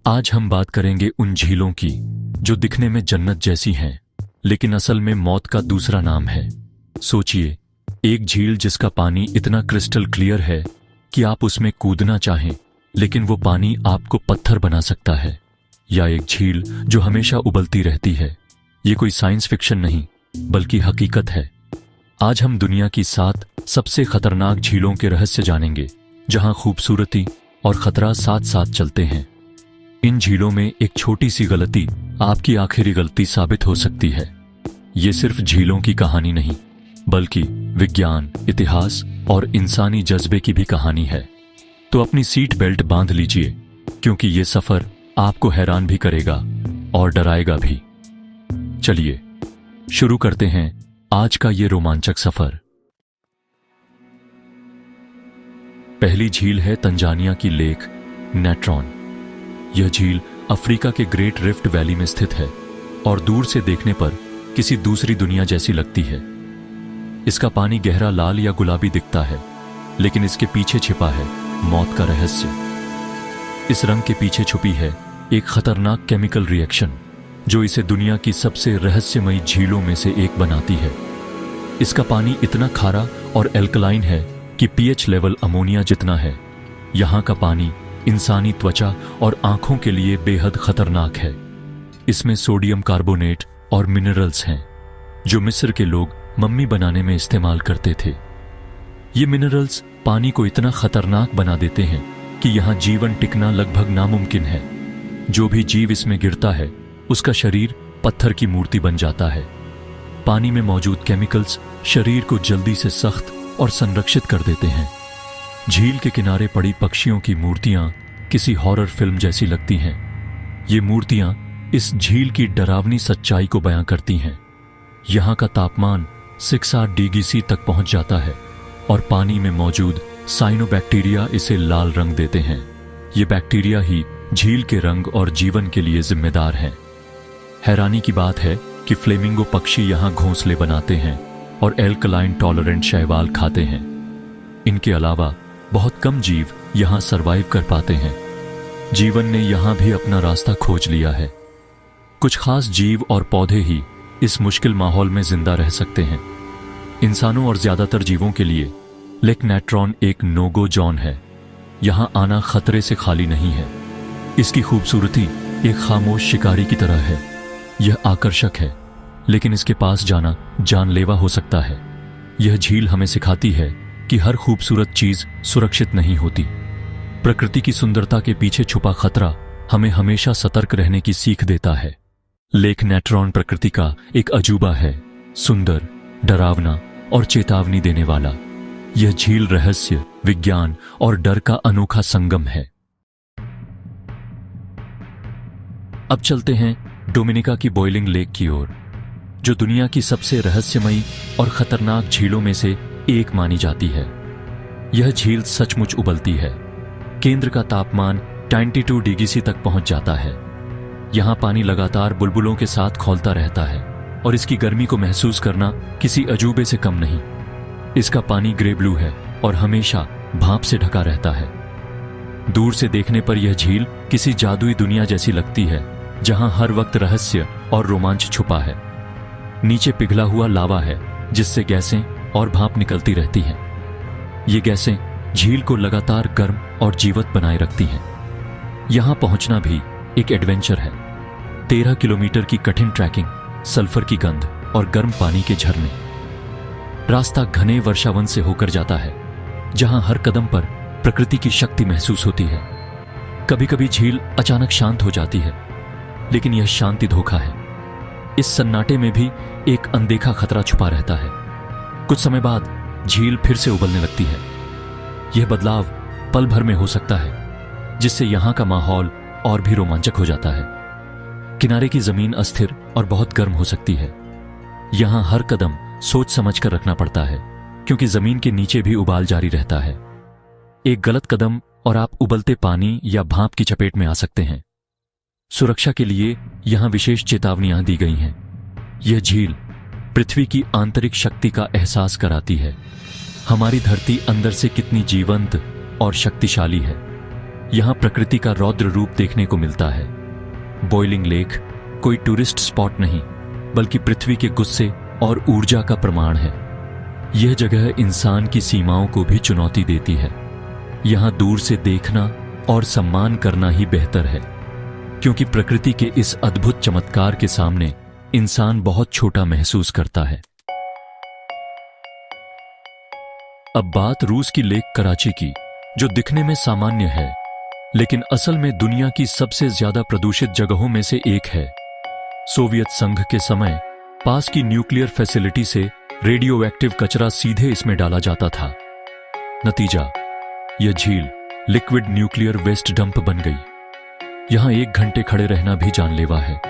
आज हम बात करेंगे उन झीलों की जो दिखने में जन्नत जैसी हैं, लेकिन असल में मौत का दूसरा नाम है। सोचिए, एक झील जिसका पानी इतना क्रिस्टल क्लियर है कि आप उसमें कूदना चाहें, लेकिन वो पानी आपको पत्थर बना सकता है। या एक झील जो हमेशा उबलती रहती है। ये कोई साइंस फिक्शन नहीं, बल्कि हकीकत है। आज हम दुनिया की 7 सबसे खतरनाक झीलों के रहस्य जानेंगे, जहां खूबसूरती और खतरा साथ साथ चलते हैं। इन झीलों में एक छोटी सी गलती आपकी आखिरी गलती साबित हो सकती है। ये सिर्फ झीलों की कहानी नहीं, बल्कि विज्ञान, इतिहास और इंसानी जज्बे की भी कहानी है। तो अपनी सीट बेल्ट बांध लीजिए, क्योंकि ये सफर आपको हैरान भी करेगा और डराएगा भी। चलिए शुरू करते हैं आज का ये रोमांचक सफर। पहली झील है तंजानिया की लेक नेट्रॉन। यह झील अफ्रीका के ग्रेट रिफ्ट वैली में स्थित है और दूर से देखने पर किसी दूसरी दुनिया जैसी लगती है। इसका पानी गहरा लाल या गुलाबी दिखता है, लेकिन इसके पीछे छिपा है मौत का रहस्य। इस रंग के पीछे छुपी है एक खतरनाक केमिकल रिएक्शन, जो इसे दुनिया की सबसे रहस्यमयी झीलों में से एक बनाती है। इसका पानी इतना खारा और एल्कलाइन है कि पीएच लेवल अमोनिया जितना है। यहां का पानी इंसानी त्वचा और आंखों के लिए बेहद खतरनाक है। इसमें सोडियम कार्बोनेट और मिनरल्स हैं, जो मिस्र के लोग मम्मी बनाने में इस्तेमाल करते थे। ये मिनरल्स पानी को इतना खतरनाक बना देते हैं कि यहां जीवन टिकना लगभग नामुमकिन है। जो भी जीव इसमें गिरता है, उसका शरीर पत्थर की मूर्ति बन जाता है। पानी में मौजूद केमिकल्स शरीर को जल्दी से सख्त और संरक्षित कर देते हैं। झील के किनारे पड़ी पक्षियों की मूर्तियां किसी हॉरर फिल्म जैसी लगती हैं। ये मूर्तियां इस झील की डरावनी सच्चाई को बयां करती हैं। यहां का तापमान 6-8 डिग्री सी तक पहुंच जाता है और पानी में मौजूद साइनोबैक्टीरिया इसे लाल रंग देते हैं। ये बैक्टीरिया ही झील के रंग और जीवन के लिए जिम्मेदार हैं। हैरानी की बात है कि फ्लेमिंगो पक्षी यहां घोंसले बनाते हैं और एल्कलाइन टॉलरेंट शैवाल खाते हैं। इनके अलावा बहुत कम जीव यहां सरवाइव कर पाते हैं। जीवन ने यहां भी अपना रास्ता खोज लिया है। कुछ खास जीव और पौधे ही इस मुश्किल माहौल में जिंदा रह सकते हैं। इंसानों और ज्यादातर जीवों के लिए लेक नेट्रॉन एक नो गो जोन है। यहां आना खतरे से खाली नहीं है। इसकी खूबसूरती एक खामोश शिकारी की तरह है। यह आकर्षक है, लेकिन इसके पास जाना जानलेवा हो सकता है। यह झील हमें सिखाती है कि हर खूबसूरत चीज सुरक्षित नहीं होती। प्रकृति की सुंदरता के पीछे छुपा खतरा हमें हमेशा सतर्क रहने की सीख देता है। लेक नेट्रॉन प्रकृति का एक अजूबा है, सुंदर, डरावना और चेतावनी देने वाला। यह झील रहस्य, विज्ञान और डर का अनोखा संगम है। अब चलते हैं डोमिनिका की बॉइलिंग लेक की ओर, जो दुनिया की सबसे रहस्यमयी और खतरनाक झीलों में से एक मानी जाती है। यह झील सचमुच उबलती है। केंद्र का तापमान 92 डिग्री सी तक पहुंच जाता है। यहां पानी लगातार बुलबुलों के साथ खौलता रहता है और इसकी गर्मी को महसूस करना किसी अजूबे से कम नहीं। इसका पानी ग्रे ब्लू है और हमेशा भाप से ढका रहता है। दूर से देखने पर यह झील किसी जादुई दुनिया जैसी लगती है, जहां हर वक्त रहस्य और रोमांच छुपा है। नीचे पिघला हुआ लावा है, जिससे गैसें और भाप निकलती रहती हैं। ये गैसें झील को लगातार गर्म और जीवत बनाए रखती हैं। यहां पहुंचना भी एक एडवेंचर है। 13 किलोमीटर की कठिन ट्रैकिंग, सल्फर की गंध और गर्म पानी के झरने। रास्ता घने वर्षावन से होकर जाता है, जहां हर कदम पर प्रकृति की शक्ति महसूस होती है। कभी कभी झील अचानक शांत हो जाती है, लेकिन यह शांति धोखा है। इस सन्नाटे में भी एक अनदेखा खतरा छुपा रहता है। कुछ समय बाद झील फिर से उबलने लगती है। यह बदलाव पल भर में हो सकता है, जिससे यहां का माहौल और भी रोमांचक हो जाता है। किनारे की जमीन अस्थिर और बहुत गर्म हो सकती है। यहां हर कदम सोच समझ कर रखना पड़ता है, क्योंकि जमीन के नीचे भी उबाल जारी रहता है। एक गलत कदम और आप उबलते पानी या भाप की चपेट में आ सकते हैं। सुरक्षा के लिए यहां विशेष चेतावनियां दी गई हैं। यह झील पृथ्वी की आंतरिक शक्ति का एहसास कराती है। हमारी धरती अंदर से कितनी जीवंत और शक्तिशाली है। यहां प्रकृति का रौद्र रूप देखने को मिलता है। बॉइलिंग लेक कोई टूरिस्ट स्पॉट नहीं, बल्कि पृथ्वी के गुस्से और ऊर्जा का प्रमाण है। यह जगह इंसान की सीमाओं को भी चुनौती देती है। यहां दूर से देखना और सम्मान करना ही बेहतर है, क्योंकि प्रकृति के इस अद्भुत चमत्कार के सामने इंसान बहुत छोटा महसूस करता है। अब बात रूस की लेक कराची की, जो दिखने में सामान्य है, लेकिन असल में दुनिया की सबसे ज्यादा प्रदूषित जगहों में से एक है। सोवियत संघ के समय पास की न्यूक्लियर फैसिलिटी से रेडियो एक्टिव कचरा सीधे इसमें डाला जाता था। नतीजा, यह झील लिक्विड न्यूक्लियर वेस्ट डंप बन गई। यहां 1 घंटे खड़े रहना भी जानलेवा है।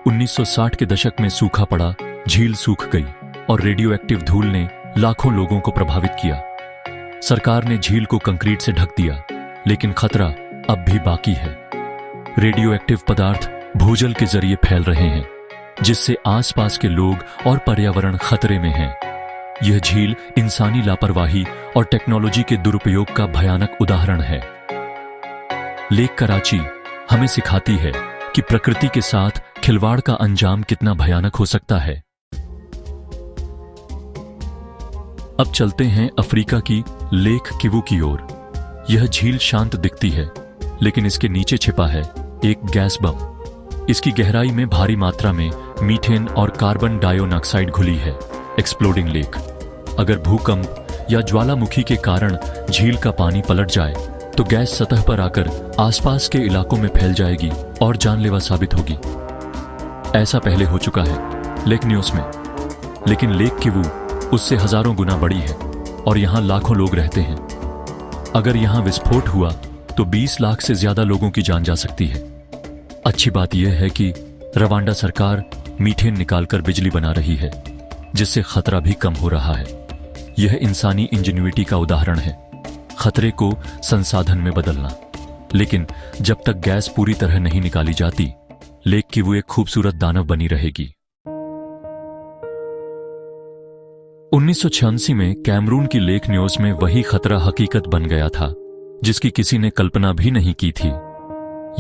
1960 के दशक में सूखा पड़ा, झील सूख गई और रेडियो एक्टिव धूल ने लाखों लोगों को प्रभावित किया। सरकार ने झील को कंक्रीट से ढक दिया, लेकिन खतरा अब भी बाकी है। रेडियो एक्टिव पदार्थ भूजल के जरिए फैल रहे हैं, जिससे आसपास के लोग और पर्यावरण खतरे में हैं। यह झील इंसानी लापरवाही और टेक्नोलॉजी के दुरुपयोग का भयानक उदाहरण है। लेक कराची हमें सिखाती है कि प्रकृति के साथ खिलवाड़ का अंजाम कितना भयानक हो सकता है। अब चलते हैं अफ्रीका की लेक किवू की ओर। यह झील शांत दिखती है, लेकिन इसके नीचे छिपा है एक गैस बम। इसकी गहराई में भारी मात्रा में मीथेन और कार्बन डाइऑक्साइड घुली है। Exploding lake. अगर भूकंप या ज्वालामुखी के कारण झील का पानी पलट जाए तो गैस सतह पर आकर आसपास के इलाकों में फैल जाएगी और जानलेवा साबित होगी। ऐसा पहले हो चुका है लेक न्यूज़ में, लेकिन लेक किवू उससे हजारों गुना बड़ी है और यहां लाखों लोग रहते हैं। अगर यहां विस्फोट हुआ तो 20 लाख से ज्यादा लोगों की जान जा सकती है। अच्छी बात यह है कि रवांडा सरकार मीथेन निकालकर बिजली बना रही है, जिससे खतरा भी कम हो रहा है। यह इंसानी इंजेन्युइटी का उदाहरण है, खतरे को संसाधन में बदलना। लेकिन जब तक गैस पूरी तरह नहीं निकाली जाती, लेक किवू एक खूबसूरत दानव बनी रहेगी। 1986 में कैमरून की लेक न्यूज़ में वही खतरा हकीकत बन गया था, जिसकी किसी ने कल्पना भी नहीं की थी।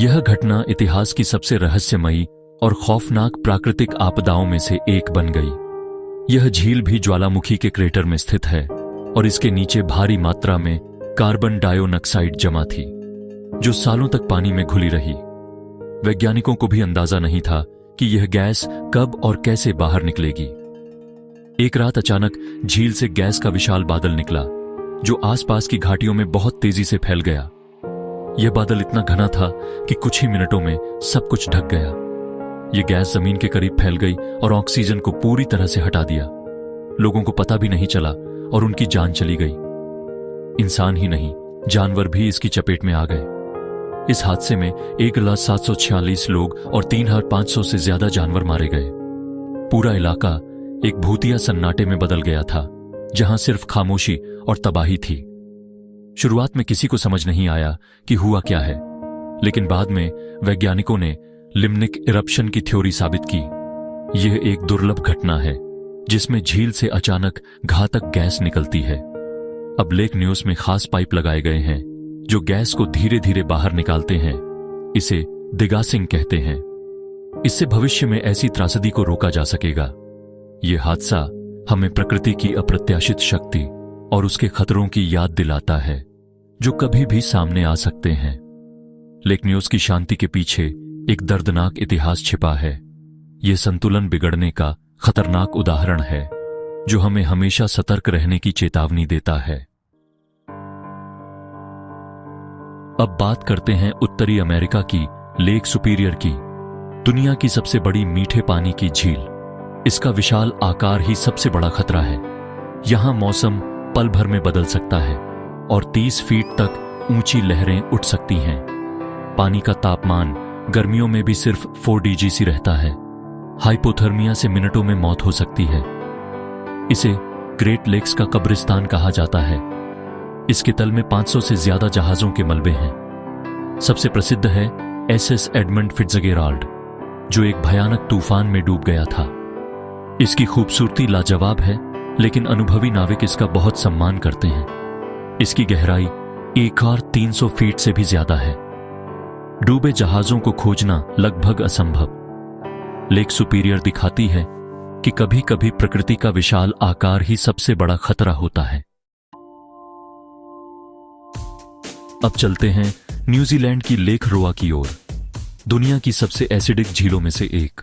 यह घटना इतिहास की सबसे रहस्यमयी और खौफनाक प्राकृतिक आपदाओं में से एक बन गई। यह झील भी ज्वालामुखी के क्रेटर में स्थित है और इसके नीचे भारी मात्रा में कार्बन डाइऑक्साइड जमा थी, जो सालों तक पानी में घुली रही। वैज्ञानिकों को भी अंदाजा नहीं था कि यह गैस कब और कैसे बाहर निकलेगी। एक रात अचानक झील से गैस का विशाल बादल निकला, जो आसपास की घाटियों में बहुत तेजी से फैल गया। यह बादल इतना घना था कि कुछ ही मिनटों में सब कुछ ढक गया। यह गैस जमीन के करीब फैल गई और ऑक्सीजन को पूरी तरह से हटा दिया। लोगों को पता भी नहीं चला और उनकी जान चली गई। इंसान ही नहीं, जानवर भी इसकी चपेट में आ गए। इस हादसे में 1,746 लोग और 3,500 से ज्यादा जानवर मारे गए। पूरा इलाका एक भूतिया सन्नाटे में बदल गया था, जहां सिर्फ खामोशी और तबाही थी। शुरुआत में किसी को समझ नहीं आया कि हुआ क्या है, लेकिन बाद में वैज्ञानिकों ने लिम्निक इरप्शन की थ्योरी साबित की। यह एक दुर्लभ घटना है जिसमें झील से अचानक घातक गैस निकलती है। अब लेक न्यूज़ में खास पाइप लगाए गए हैं जो गैस को धीरे धीरे बाहर निकालते हैं। इसे डिगासिंग कहते हैं। इससे भविष्य में ऐसी त्रासदी को रोका जा सकेगा। यह हादसा हमें प्रकृति की अप्रत्याशित शक्ति और उसके खतरों की याद दिलाता है, जो कभी भी सामने आ सकते हैं। लेक न्यूज़ की शांति के पीछे एक दर्दनाक इतिहास छिपा है। यह संतुलन बिगड़ने का खतरनाक उदाहरण है, जो हमें हमेशा सतर्क रहने की चेतावनी देता है। अब बात करते हैं उत्तरी अमेरिका की लेक सुपीरियर की, दुनिया की सबसे बड़ी मीठे पानी की झील। इसका विशाल आकार ही सबसे बड़ा खतरा है। यहां मौसम पल भर में बदल सकता है और 30 फीट तक ऊंची लहरें उठ सकती हैं। पानी का तापमान गर्मियों में भी सिर्फ 4 डिग्री रहता है। हाइपोथर्मिया से मिनटों में मौत हो सकती है। इसे ग्रेट लेक्स का कब्रिस्तान कहा जाता है। इसके तल में 500 से ज्यादा जहाजों के मलबे हैं। सबसे प्रसिद्ध है SS एडमंड फिट्जगेराल्ड, जो एक भयानक तूफान में डूब गया था। इसकी खूबसूरती लाजवाब है, लेकिन अनुभवी नाविक इसका बहुत सम्मान करते हैं। इसकी गहराई 1300 फीट से भी ज्यादा है डूबे जहाजों को खोजना लगभग असंभव। लेक सुपीरियर दिखाती है कि कभी कभी प्रकृति का विशाल आकार ही सबसे बड़ा खतरा होता है। अब चलते हैं न्यूजीलैंड की लेक रोआ की ओर, दुनिया की सबसे एसिडिक झीलों में से एक।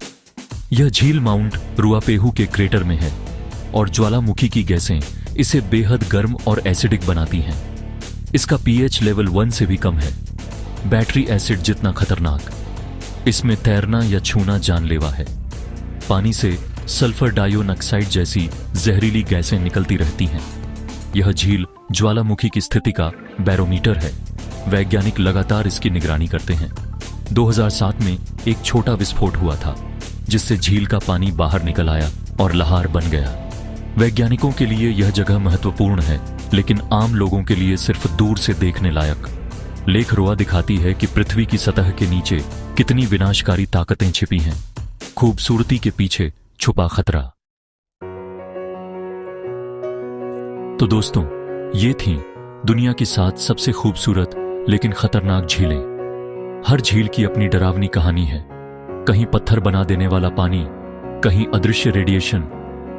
यह झील माउंट रुआपेहू के क्रेटर में है और ज्वालामुखी की गैसें इसे बेहद गर्म और एसिडिक बनाती हैं। इसका पीएच लेवल 1 से भी कम है, बैटरी एसिड जितना खतरनाक। इसमें तैरना या छूना जानलेवा है। पानी से सल्फर डाइऑक्साइड जैसी जहरीली गैसें निकलती रहती हैं। यह झील ज्वालामुखी की स्थिति का बैरोमीटर है। वैज्ञानिक लगातार इसकी निगरानी करते हैं। 2007 में एक छोटा विस्फोट हुआ था जिससे झील का पानी बाहर निकल आया और लहार बन गया। वैज्ञानिकों के लिए यह जगह महत्वपूर्ण है, लेकिन आम लोगों के लिए सिर्फ दूर से देखने लायक। लेक रोआ दिखाती है कि पृथ्वी की सतह के नीचे कितनी विनाशकारी ताकतें छिपी हैं। खूबसूरती के पीछे छुपा खतरा। तो दोस्तों, ये थीं दुनिया की 7 सबसे खूबसूरत लेकिन खतरनाक झीलें। हर झील की अपनी डरावनी कहानी है। कहीं पत्थर बना देने वाला पानी, कहीं अदृश्य रेडिएशन,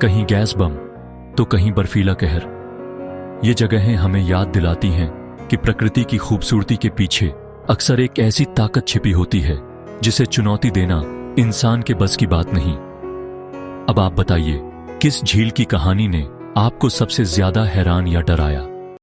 कहीं गैस बम, तो कहीं बर्फीला कहर। ये जगहें हमें याद दिलाती हैं कि प्रकृति की खूबसूरती के पीछे अक्सर एक ऐसी ताकत छिपी होती है जिसे चुनौती देना इंसान के बस की बात नहीं। अब आप बताइए, किस झील की कहानी ने आपको सबसे ज्यादा हैरान या डराया?